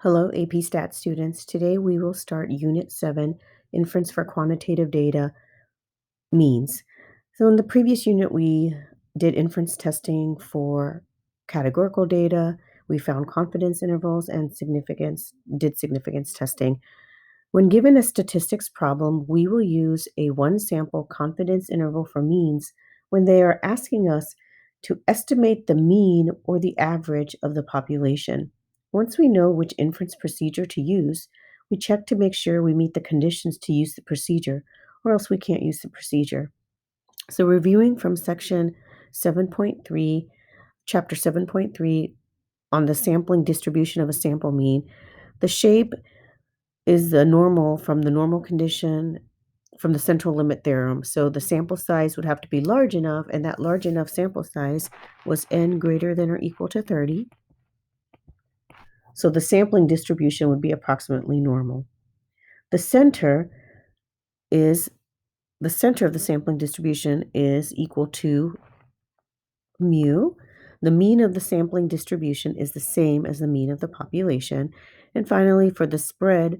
Hello, AP Stat students. Today we will start Unit 7, Inference for Quantitative Data Means. So in the previous unit, we did inference testing for categorical data. We found confidence intervals and did significance testing. When given a statistics problem, we will use a one sample confidence interval for means when they are asking us to estimate the mean or the average of the population. Once we know which inference procedure to use, we check to make sure we meet the conditions to use the procedure, or else we can't use the procedure. So, reviewing from section 7.3, chapter 7.3 on the sampling distribution of a sample mean, the shape is the normal from the normal condition from the central limit theorem. So the sample size would have to be large enough, and that large enough sample size was n greater than or equal to 30. So the sampling distribution would be approximately normal. The center is the center of the sampling distribution is equal to mu. The mean of the sampling distribution is the same as the mean of the population. And finally, for the spread,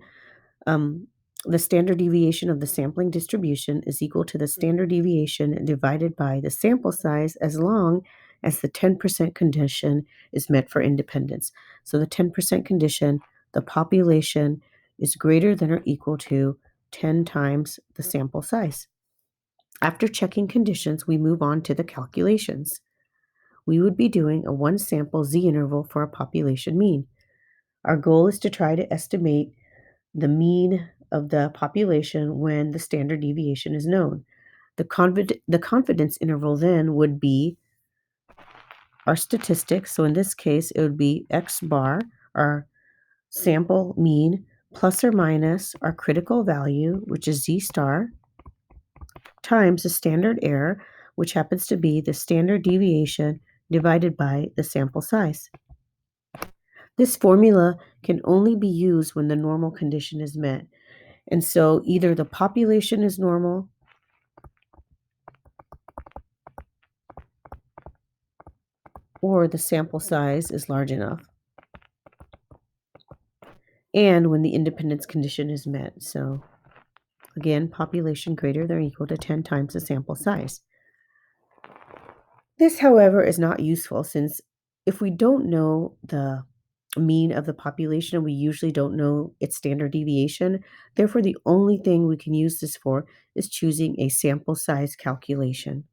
the standard deviation of the sampling distribution is equal to the standard deviation divided by the sample size as long as the 10% condition is met for independence. So the 10% condition, the population is greater than or equal to 10 times the sample size. After checking conditions, we move on to the calculations. We would be doing a one sample z interval for a population mean. Our goal is to try to estimate the mean of the population when the standard deviation is known. The confidence interval then would be our statistics. So in this case, it would be x bar, our sample mean, plus or minus our critical value, which is z star, times the standard error, which happens to be the standard deviation divided by the sample size. This formula can only be used when the normal condition is met. And so either the population is normal or the sample size is large enough. And when the independence condition is met. So again, population greater than or equal to 10 times the sample size. This, however, is not useful since if we don't know the mean of the population, we usually don't know its standard deviation. Therefore, the only thing we can use this for is choosing a sample size calculation.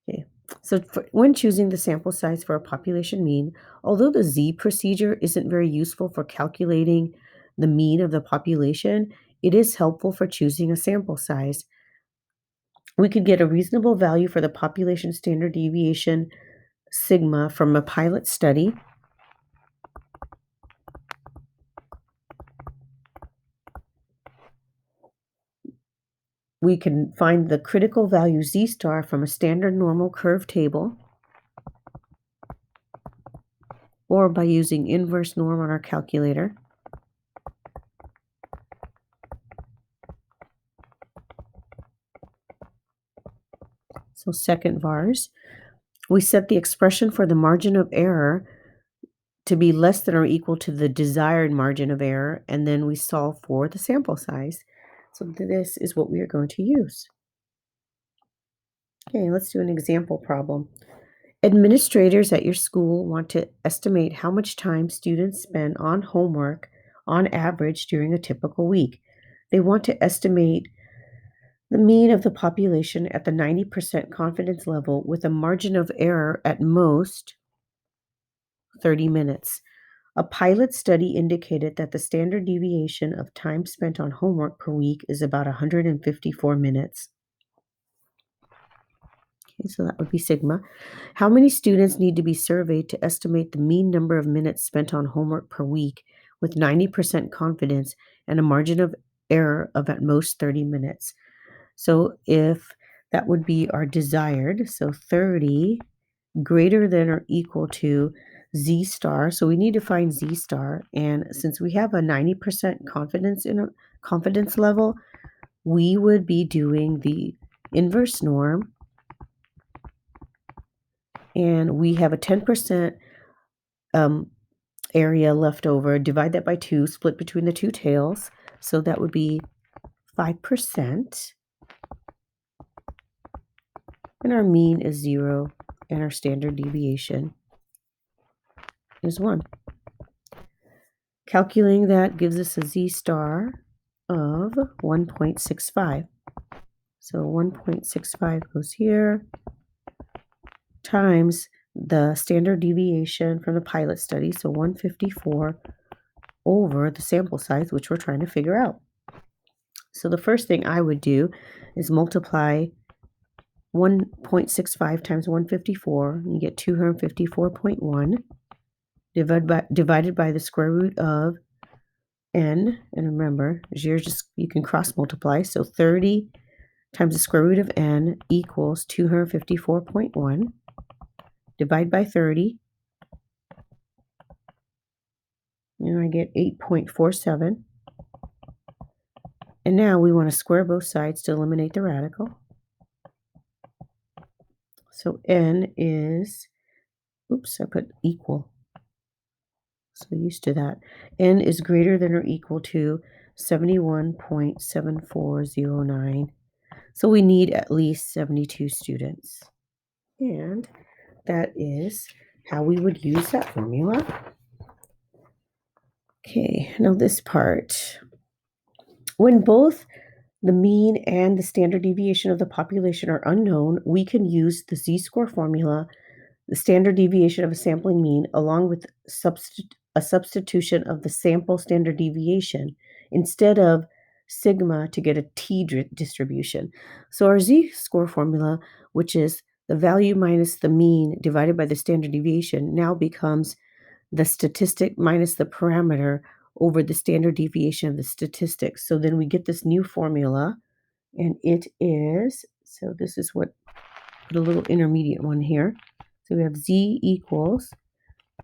Okay. So when choosing the sample size for a population mean, although the Z procedure isn't very useful for calculating the mean of the population, it is helpful for choosing a sample size. We could get a reasonable value for the population standard deviation sigma from a pilot study. We can find the critical value Z star from a standard normal curve table or by using inverse norm on our calculator. So second vars. We set the expression for the margin of error to be less than or equal to the desired margin of error, and then we solve for the sample size. So this is what we are going to use. Okay, let's do an example problem. Administrators at your school want to estimate how much time students spend on homework on average during a typical week. They want to estimate the mean of the population at the 90% confidence level with a margin of error at most 30 minutes. A pilot study indicated that the standard deviation of time spent on homework per week is about 154 minutes. Okay, so that would be sigma. How many students need to be surveyed to estimate the mean number of minutes spent on homework per week with 90% confidence and a margin of error of at most 30 minutes? So if that would be our desired, so 30 greater than or equal to Z star. So we need to find Z star. And since we have a 90% confidence level, we would be doing the inverse norm. And we have a 10% area left over, divide that by 2, split between the two tails. So that would be 5%. And our mean is 0, and our standard deviation is 1. Calculating that gives us a z-star of 1.65. So 1.65 goes here, times the standard deviation from the pilot study, so 154 over the sample size, which we're trying to figure out. So the first thing I would do is multiply 1.65 times 154, you get 254.1, divided by the square root of n, and remember, you can cross multiply, so 30 times the square root of n equals 254.1, divide by 30, and I get 8.47. And now we want to square both sides to eliminate the radical. So n is, oops, I put equal. So used to that. N is greater than or equal to 71.7409. So we need at least 72 students. And that is how we would use that formula. Okay, now this part. When both the mean and the standard deviation of the population are unknown, we can use the z-score formula, the standard deviation of a sampling mean, along with a substitution of the sample standard deviation instead of sigma to get a distribution. So our z-score formula, which is the value minus the mean divided by the standard deviation, now becomes the statistic minus the parameter over the standard deviation of the statistics. So then we get this new formula, and it is, so this is what, put a little intermediate one here. So we have z equals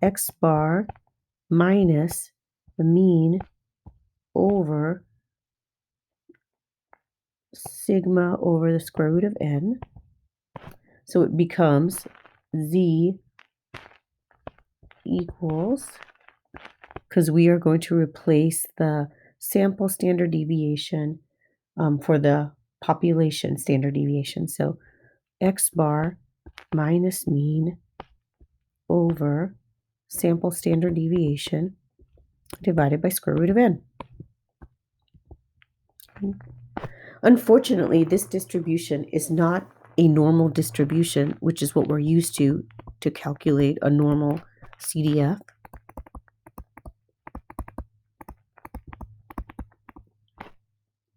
x bar minus the mean over sigma over the square root of n. So it becomes z equals, because we are going to replace the sample standard deviation for the population standard deviation. So x bar minus mean over sample standard deviation divided by square root of n. Unfortunately, this distribution is not a normal distribution, which is what we're used to calculate a normal CDF.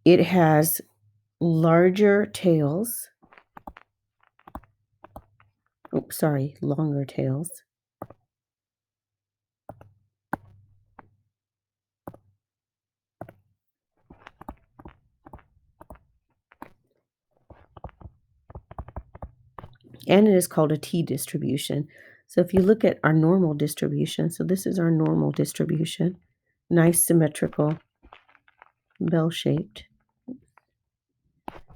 It has larger tails. Longer tails. And it is called a t-distribution. So if you look at our normal distribution, so this is our normal distribution, nice symmetrical, bell-shaped.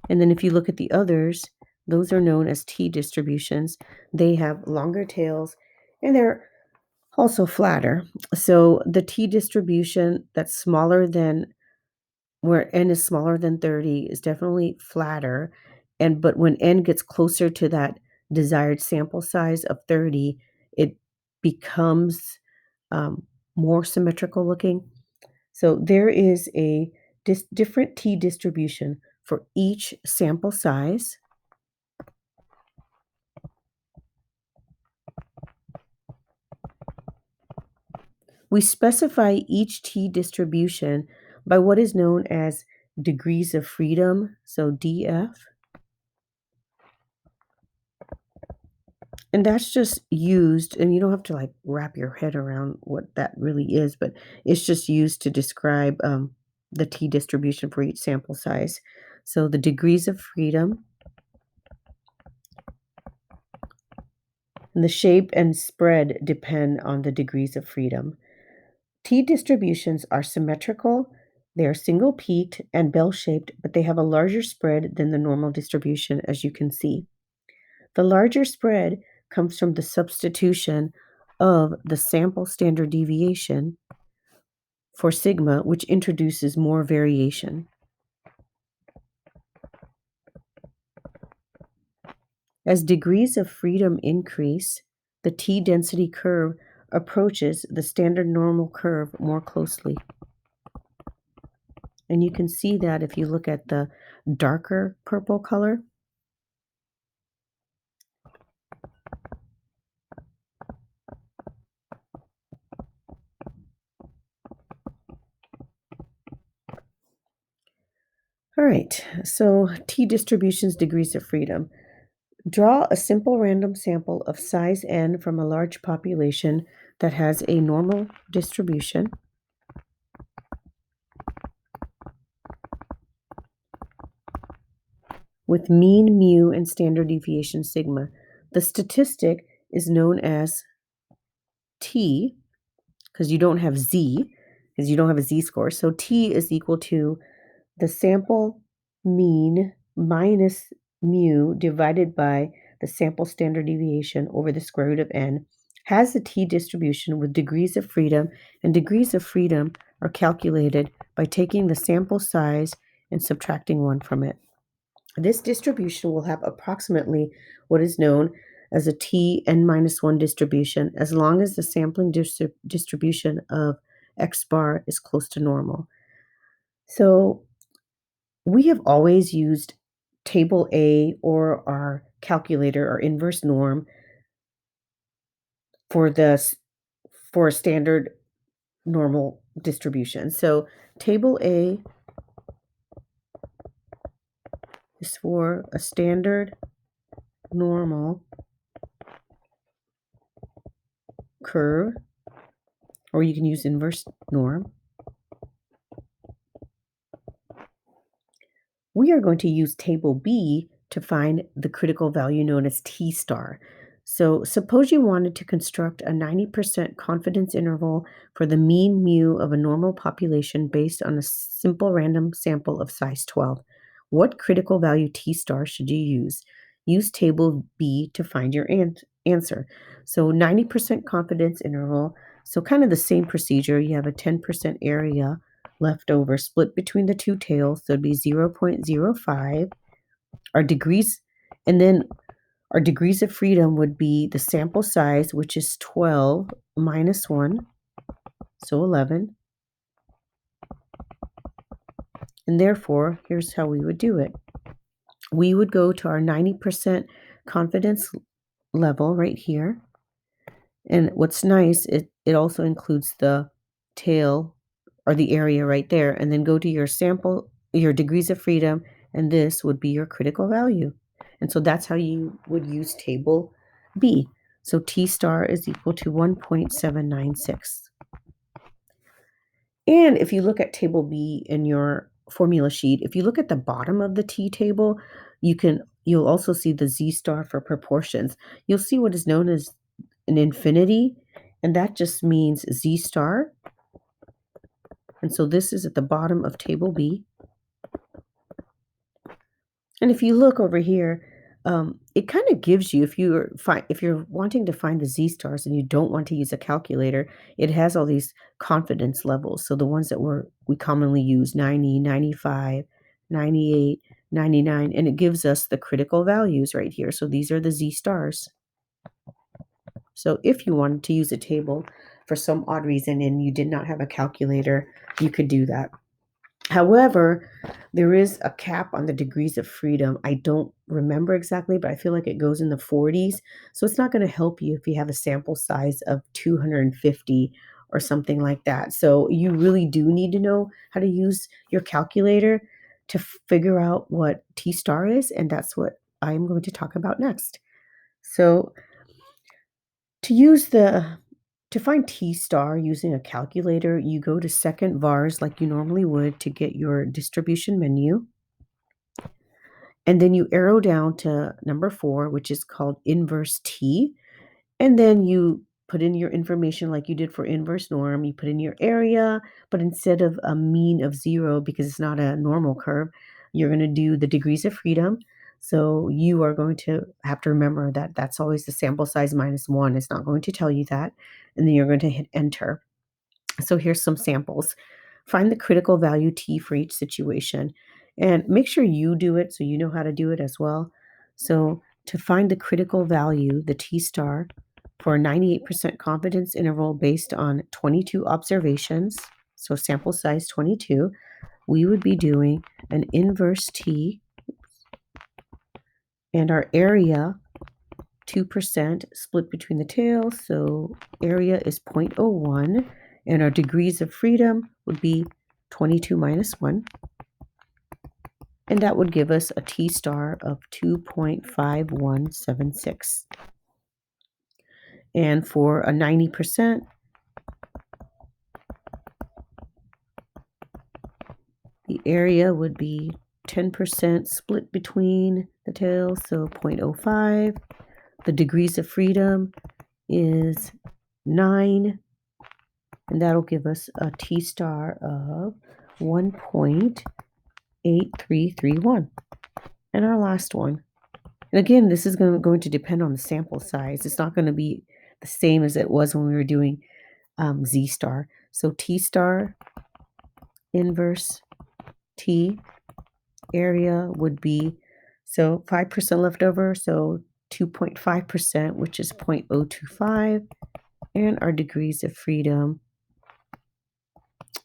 And then if you look at the others, those are known as t-distributions. They have longer tails and they're also flatter. So the t-distribution that's smaller than, where n is smaller than 30, is definitely flatter. But when n gets closer to that desired sample size of 30, it becomes more symmetrical looking. So there is a different t-distribution for each sample size. We specify each t-distribution by what is known as degrees of freedom, so df. And that's just used, and you don't have to wrap your head around what that really is, but it's just used to describe the t-distribution for each sample size. So the degrees of freedom, and the shape and spread depend on the degrees of freedom. T-distributions are symmetrical, they are single-peaked and bell-shaped, but they have a larger spread than the normal distribution, as you can see. The larger spread comes from the substitution of the sample standard deviation for sigma, which introduces more variation. As degrees of freedom increase, the T density curve approaches the standard normal curve more closely. And you can see that if you look at the darker purple color. All right, so T distributions, degrees of freedom. Draw a simple random sample of size n from a large population that has a normal distribution with mean mu and standard deviation sigma. The statistic is known as T because you don't have Z, because you don't have a Z score. So T is equal to the sample mean minus mu divided by the sample standard deviation over the square root of n has a T distribution with degrees of freedom, and degrees of freedom are calculated by taking the sample size and subtracting 1 from it. This distribution will have approximately what is known as a T n minus 1 distribution as long as the sampling distribution of x bar is close to normal. So we have always used table A or our calculator or inverse norm for this for a standard normal distribution. So table A is for a standard normal curve, or you can use inverse norm. We are going to use table B to find the critical value known as T star. So suppose you wanted to construct a 90% confidence interval for the mean mu of a normal population based on a simple random sample of size 12. What critical value T star should you use? Use table B to find your answer. So 90% confidence interval. So kind of the same procedure. You have a 10% area left over, split between the two tails, so it'd be 0.05. Our degrees, and then our degrees of freedom would be the sample size, which is 12 minus 1, so 11. And therefore, here's how we would do it. We would go to our 90% confidence level right here. And what's nice, it also includes the tail or the area right there, and then go to your sample, your degrees of freedom, and this would be your critical value. And so that's how you would use table B. So T star is equal to 1.796. And if you look at table B in your formula sheet, if you look at the bottom of the T table, you'll also see the Z star for proportions. You'll see what is known as an infinity, and that just means Z star. And so this is at the bottom of table B. And if you look over here, it kind of gives you, if you're wanting to find the Z stars and you don't want to use a calculator, it has all these confidence levels. So the ones that we commonly use, 90, 95, 98, 99, and it gives us the critical values right here. So these are the Z stars. So if you wanted to use a table for some odd reason and you did not have a calculator, you could do that. However, there is a cap on the degrees of freedom. I don't remember exactly, but I feel like it goes in the 40s. So it's not going to help you if you have a sample size of 250 or something like that. So you really do need to know how to use your calculator to figure out what T star is, and that's what I'm going to talk about next. So to find T star using a calculator, you go to second vars like you normally would to get your distribution menu. And then you arrow down to number 4, which is called inverse T. And then you put in your information like you did for inverse norm. You put in your area, but instead of a mean of 0, because it's not a normal curve, you're going to do the degrees of freedom. So you are going to have to remember that that's always the sample size minus 1. It's not going to tell you that. And then you're going to hit enter. So here's some samples. Find the critical value T for each situation and make sure you do it so you know how to do it as well. So to find the critical value, the T star, for a 98% confidence interval based on 22 observations, so sample size 22, we would be doing an inverse T and our area 2% split between the tails, so area is 0.01, and our degrees of freedom would be 22 minus 1, and that would give us a T star of 2.5176. And for a 90%, the area would be 10% split between the tails, so 0.05. The degrees of freedom is 9, and that'll give us a T star of 1.8331. And our last one. And again, this is going to depend on the sample size. It's not going to be the same as it was when we were doing Z star. So T star inverse T area would be, so 5% left over, so 2.5%, which is 0.025. And our degrees of freedom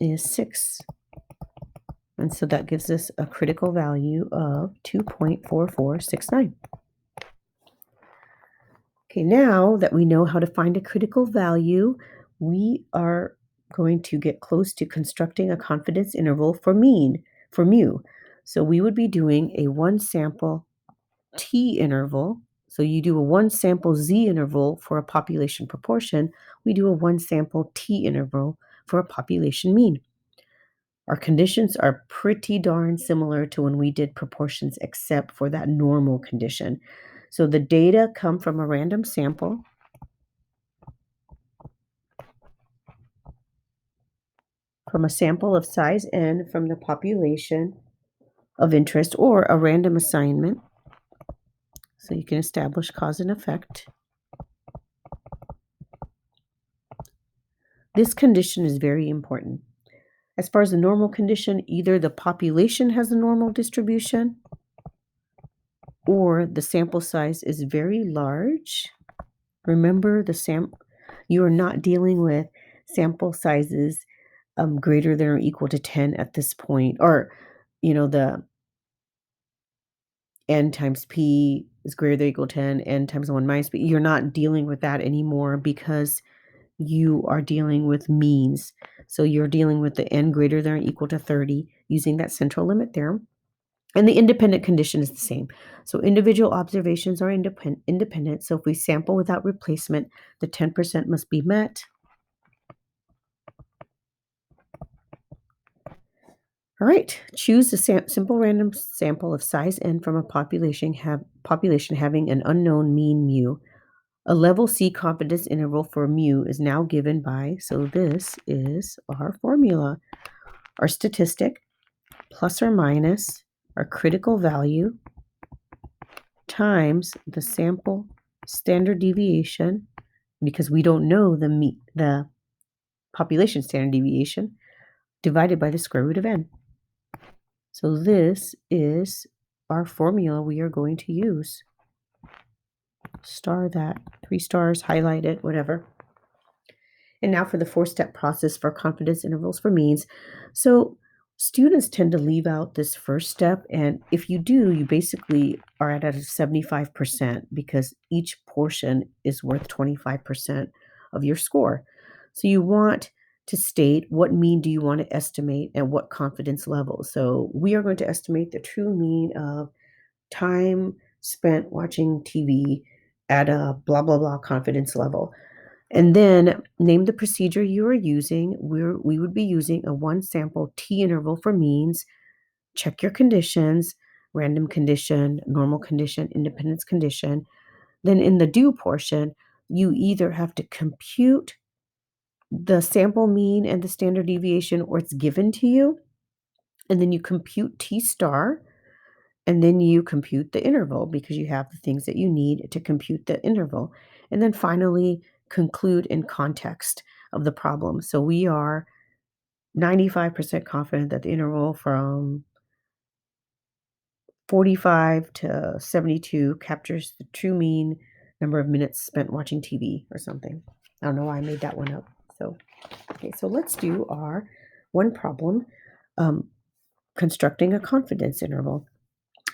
is 6. And so that gives us a critical value of 2.4469. Okay, now that we know how to find a critical value, we are going to get close to constructing a confidence interval for mu. So we would be doing a one sample T interval. So you do a one sample Z interval for a population proportion. We do a one sample T interval for a population mean. Our conditions are pretty darn similar to when we did proportions, except for that normal condition. So the data come from a random sample. From a sample of size n from the population of interest, or a random assignment. So you can establish cause and effect. This condition is very important. As far as the normal condition, either the population has a normal distribution or the sample size is very large. Remember, you are not dealing with sample sizes greater than or equal to 10 at this point, or the n times p is greater than or equal to 10, n times 1 minus p. You're not dealing with that anymore because you are dealing with means. So you're dealing with the n greater than or equal to 30 using that central limit theorem. And the independent condition is the same. So individual observations are independent. So if we sample without replacement, the 10% must be met. All right, choose a simple random sample of size n from a population having an unknown mean mu. A level C confidence interval for mu is now given by, so this is our formula. Our statistic plus or minus our critical value times the sample standard deviation, because we don't know the population standard deviation, divided by the square root of n. So this is our formula we are going to use. Star that, 3 stars, highlight it, whatever. And now for the 4-step process for confidence intervals for means. So students tend to leave out this first step, and if you do, you basically are at a 75% because each portion is worth 25% of your score. So you want to state what mean do you want to estimate and what confidence level. So we are going to estimate the true mean of time spent watching TV at a blah, blah, blah confidence level. And then name the procedure you are using. We would be using a one sample T interval for means. Check your conditions, random condition, normal condition, independence condition. Then in the do portion, you either have to compute the sample mean and the standard deviation, or it's given to you. And then you compute T star. And then you compute the interval because you have the things that you need to compute the interval. And then finally, conclude in context of the problem. So we are 95% confident that the interval from 45 to 72 captures the true mean number of minutes spent watching TV or something. I don't know why I made that one up. So, okay, so let's do our one problem, um, constructing a confidence interval.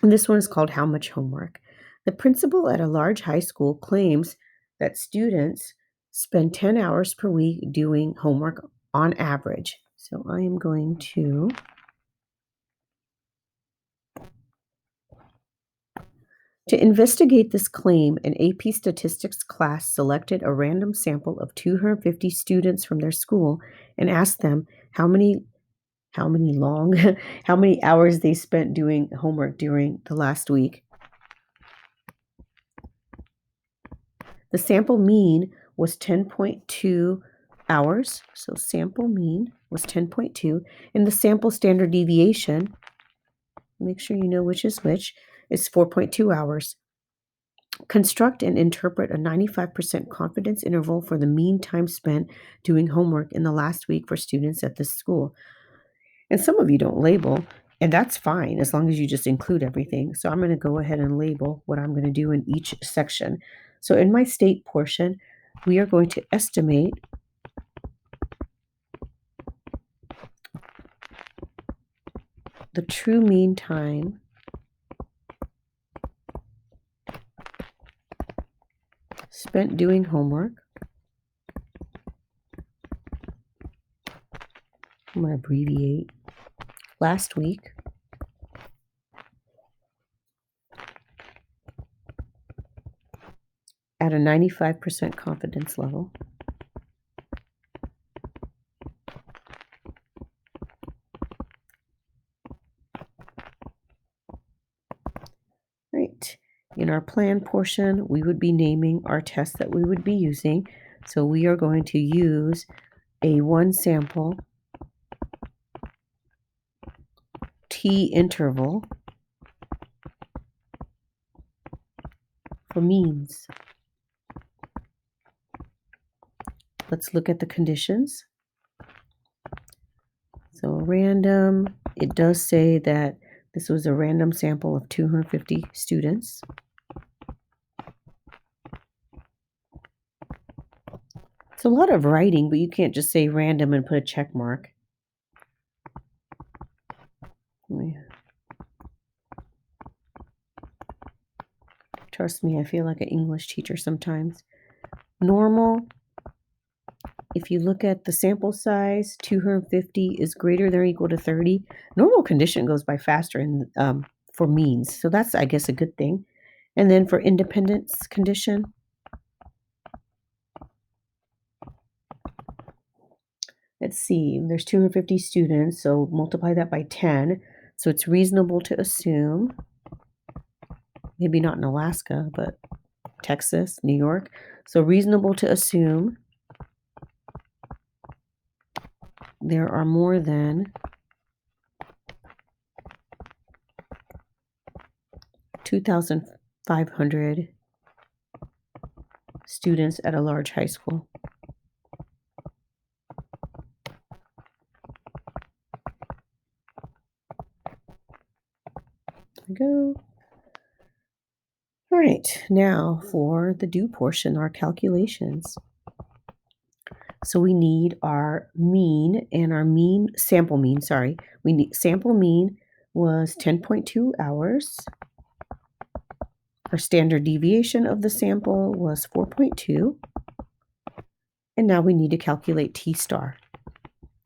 And this one is called How Much Homework? The principal at a large high school claims that students spend 10 hours per week doing homework on average. So I am going to investigate this claim, an AP statistics class selected a random sample of 250 students from their school and asked them how many long how many hours they spent doing homework during the last week. The sample mean was 10.2 hours. So sample mean was 10.2, and the sample standard deviation, make sure you know which is 4.2 hours. Construct and interpret a 95% confidence interval for the mean time spent doing homework in the last week for students at this school. And some of you don't label, and that's fine as long as you just include everything. So I'm going to go ahead and label what I'm going to do in each section. So in my state portion, we are going to estimate the true mean time spent doing homework. I'm going to abbreviate. Last week at a 95% confidence level. Right. In our plan portion, we would be naming our test that we would be using. So we are going to use a one sample T interval for means. Let's look at the conditions. So random, it does say that this was a random sample of 250 students. It's a lot of writing, but you can't just say random and put a check mark. Trust me, I feel like an English teacher sometimes. Normal, if you look at the sample size, 250 is greater than or equal to 30. Normal condition goes by faster for means. So that's, I guess, a good thing. And then for independence condition, let's see, there's 250 students, so multiply that by 10. So it's reasonable to assume, maybe not in Alaska, but Texas, New York. So reasonable to assume there are more than 2,500 students at a large high school. There we go. All right, now for the do portion, our calculations. So we need our mean and our sample mean, sorry. We need sample mean was 10.2 hours. Our standard deviation of the sample was 4.2. And now we need to calculate T star.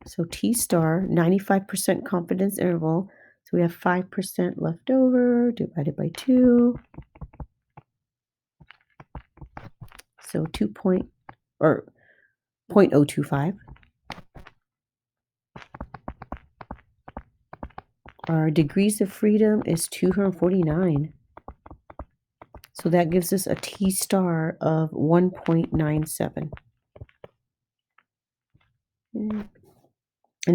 So T star, 95% confidence interval. So we have 5% left over divided by 2. So 0.025. Our degrees of freedom is 249. So that gives us a T star of 1.97. And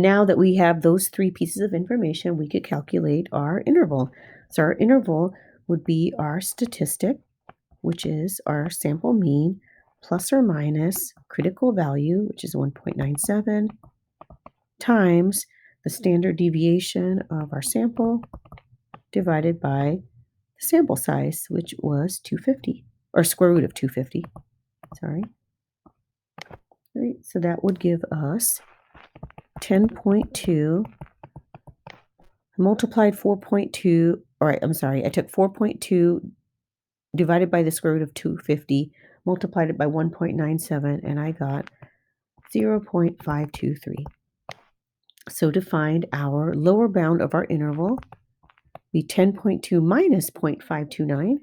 now that we have those three pieces of information, we could calculate our interval. So our interval would be our statistic, which is our sample mean, plus or minus critical value, which is 1.97, times the standard deviation of our sample divided by the sample size, which was 250, or square root of 250. Sorry. All right, so that would give us 10.2 multiplied 4.2. All right, I'm sorry. I took 4.2 divided by the square root of 250, multiplied it by 1.97, and I got 0.523. So to find our lower bound of our interval, be 10.2 minus 0.529,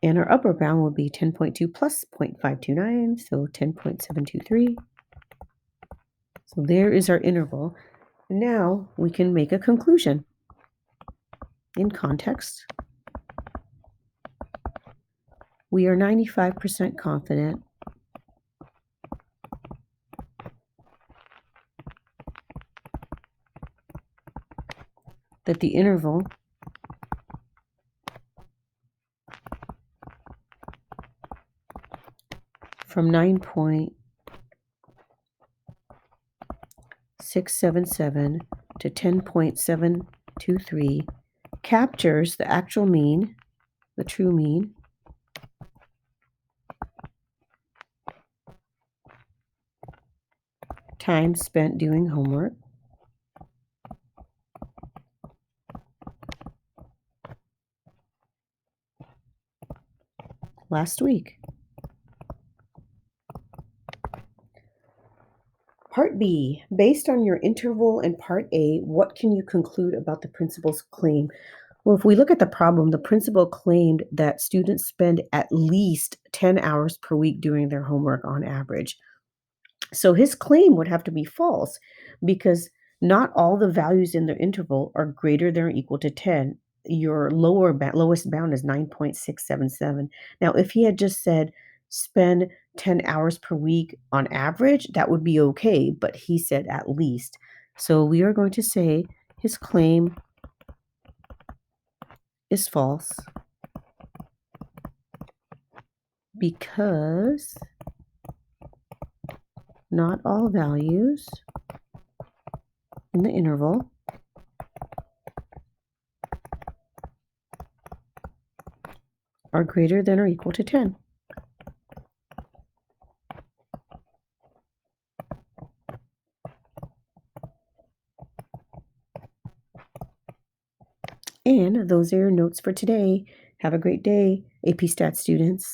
and our upper bound will be 10.2 plus 0.529, so 10.723. So there is our interval. Now we can make a conclusion. In context, we are 95% confident that the interval from 9.677 to 10.723 captures the actual mean, the true mean, time spent doing homework, last week. Part B, based on your interval in Part A, what can you conclude about the principal's claim? Well, if we look at the problem, the principal claimed that students spend at least 10 hours per week doing their homework on average. So his claim would have to be false because not all the values in the interval are greater than or equal to 10. Your lowest bound is 9.677. Now, if he had just said spend 10 hours per week on average, that would be okay, but he said at least. So we are going to say his claim is false because not all values in the interval are greater than or equal to 10. And those are your notes for today. Have a great day, AP Stat students.